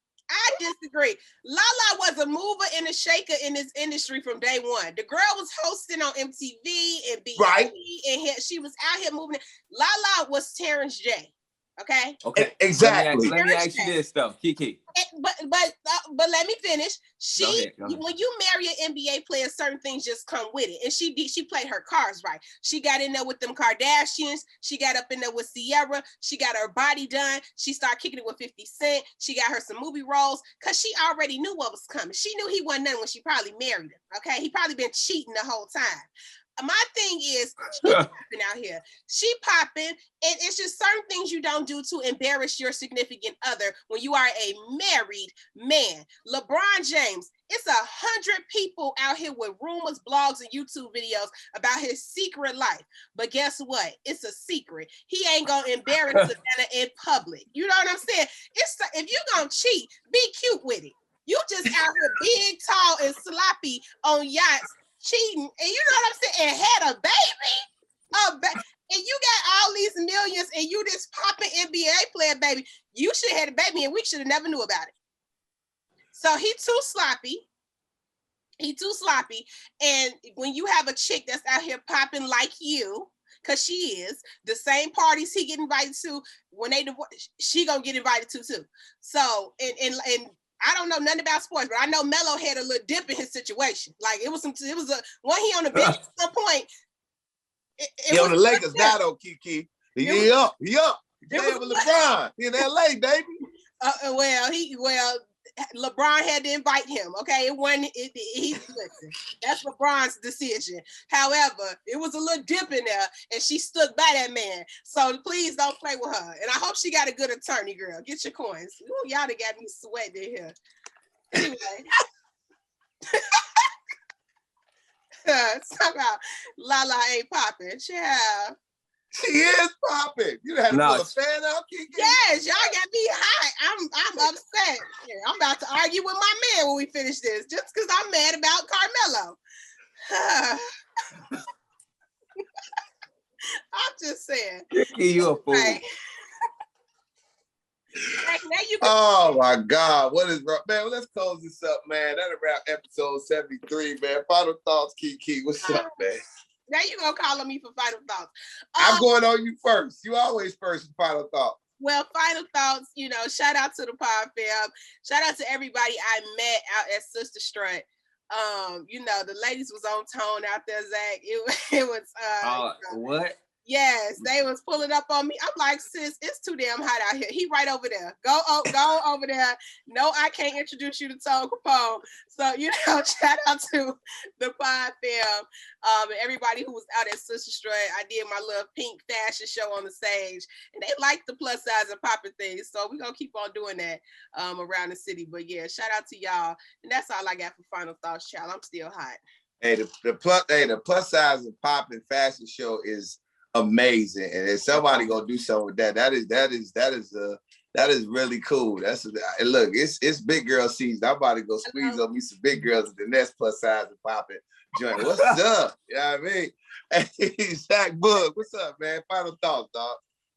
Lala was a mover and a shaker in this industry from day one. The girl was hosting on MTV and BBL, right? And she was out here moving. Lala was Terrence J. Okay. Exactly. Let me ask you this though, Keke. But let me finish. Go ahead. When you marry an NBA player, certain things just come with it. And she played her cards right. She got in there with them Kardashians. She got up in there with Sierra. She got her body done. She started kicking it with 50 Cent. She got her some movie roles because she already knew what was coming. She knew he wasn't nothing when she probably married him. Okay, he probably been cheating the whole time. My thing is, she popping out here. She popping, and it's just certain things you don't do to embarrass your significant other when you are a married man. LeBron James, it's 100 people out here with rumors, blogs, and YouTube videos about his secret life. But guess what? It's a secret. He ain't gonna embarrass Savannah in public. You know what I'm saying? If you gonna cheat, be cute with it. You just out here big, tall, and sloppy on yachts, cheating, and you know what I'm saying, and had a baby, and you got all these millions, and you this popping NBA player, baby. You should have had a baby, and we should have never knew about it. So he too sloppy. And when you have a chick that's out here popping like you, because she is, the same parties he get invited to, when they divorce, she gonna get invited to too. So, and I don't know nothing about sports, but I know Melo had a little dip in his situation. Like it was he on the bench at some point. He on the Lakers now though, Keke. He up. He playing with LeBron. He in LA, baby. LeBron had to invite him. Okay, it wasn't. Listen, that's LeBron's decision. However, it was a little dip in there, and she stood by that man. So please don't play with her. And I hope she got a good attorney, girl. Get your coins. Ooh, y'all done got me sweating in here. Anyway, somehow Lala ain't popping. Yeah. She is popping. You had to pull a fan out, Keke? Yes, y'all got me hot. I'm upset. I'm about to argue with my man when we finish this, just because I'm mad about Carmelo. I'm just saying. You a fool. Right. Now you Oh my God, what is wrong, man? Well, let's close this up, man. That'll wrap episode 73, man. Final thoughts, Keke. What's up, man? Now you gonna call on me for final thoughts. I'm going on you first. You always first for final thoughts. Well, final thoughts, shout out to the pod fam. Shout out to everybody I met out at Sister Strut. The ladies was on tone out there, Zach. It was what? Yes, they was pulling up on me. I'm like, sis, it's too damn hot out here. He right over there. Go over there. No, I can't introduce you to Tone Kapone. So, shout out to the pod fam and everybody who was out at Sister Strut. I did my little pink fashion show on the stage, and they like the plus size and popping things. So we're going to keep on doing that around the city. But yeah, shout out to y'all. And that's all I got for final thoughts, child. I'm still hot. Hey, the plus size and popping fashion show is amazing, and if somebody gonna do something with that, that is really cool. Look, it's big girl season. I'm about to go squeeze on me some big girls at the next plus size and popping joint. What's up? You know what I mean? Hey, Zach Boog, what's up, man? Final thoughts, dog.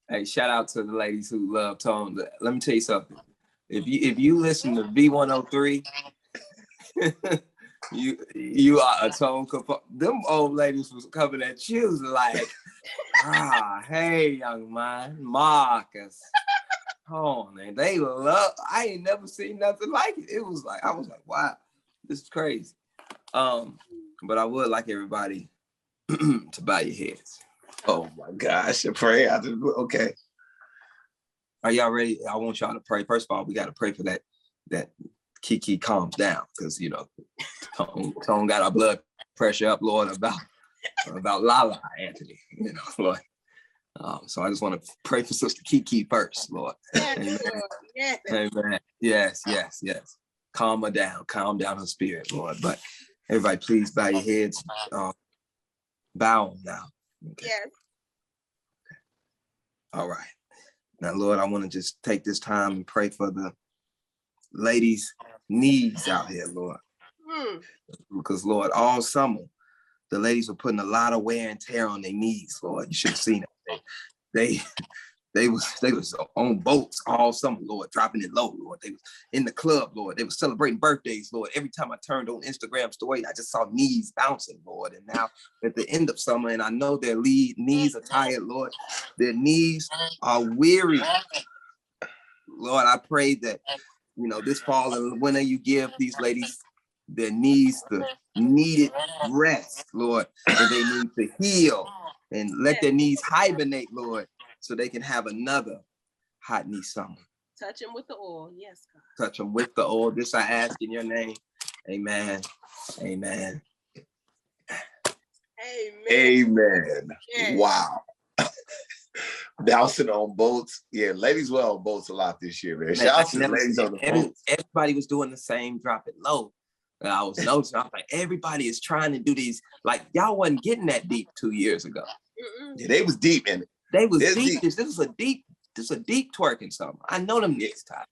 Hey, shout out to the ladies who love Tone. Let me tell you something. If you listen to V103, you are a Tone Kapone. Them old ladies was coming at you like, hey, young man, Marcus. Oh man, they love. I ain't never seen nothing like it. It was like, I was like, wow, this is crazy. But I would like everybody to bow your heads. Oh my gosh, I pray. Okay. Are y'all ready? I want y'all to pray. First of all, we got to pray for that Keke calms down, because Tone got our blood pressure up, Lord, about Lala Anthony, Lord. So I just want to pray for Sister Keke first, Lord. Amen. Yes. Amen. Yes. Calm her down. Calm down her spirit, Lord. But everybody, please bow your heads. Bow now. Okay. Yes. All right. Now, Lord, I want to just take this time and pray for the ladies' needs out here, Lord. Because, Lord, all summer, the ladies were putting a lot of wear and tear on their knees, Lord. You should have seen it. They was on boats all summer, Lord, dropping it low, Lord. They was in the club, Lord. They was celebrating birthdays, Lord. Every time I turned on Instagram story, I just saw knees bouncing, Lord. And now at the end of summer, and I know their knees are tired, Lord. Their knees are weary. Lord, I pray that, this fall and winter, you give these ladies their knees the needed rest, Lord, and they need to heal and let their knees hibernate, Lord, so they can have another hot knee summer. Touch them with the oil, yes, God. Touch them with the oil. This I ask in your name. Amen. Amen. Amen. Yes. Wow. Bouncing on boats. Yeah, ladies were on boats a lot this year, man. Shout out to the ladies on the boats. Everybody was doing the same drop it low. And I was noticing, I was like, everybody is trying to do these. Like, y'all wasn't getting that deep 2 years ago. Yeah, they was deep in it. They was deep. This was a deep twerking song. I know them next time.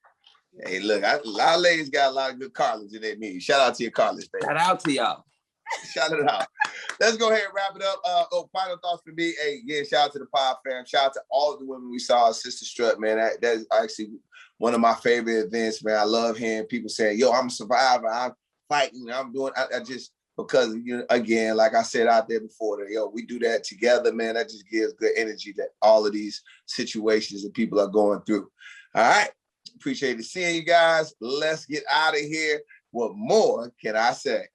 Hey, look, a lot of ladies got a lot of good cartilage in their knees. Shout out to your cartilage, baby. Shout out to y'all. Shout it out. Let's go ahead and wrap it up. Final thoughts for me. Hey, yeah, shout out to the pod fam. Shout out to all of the women we saw at Sister Strut, man. That's actually one of my favorite events, man. I love hearing people saying, yo, I'm a survivor. I'm fighting. I'm doing, I just, because, again, like I said out there before, we do that together, man. That just gives good energy that all of these situations that people are going through. All right. Appreciate seeing you guys. Let's get out of here. What more can I say?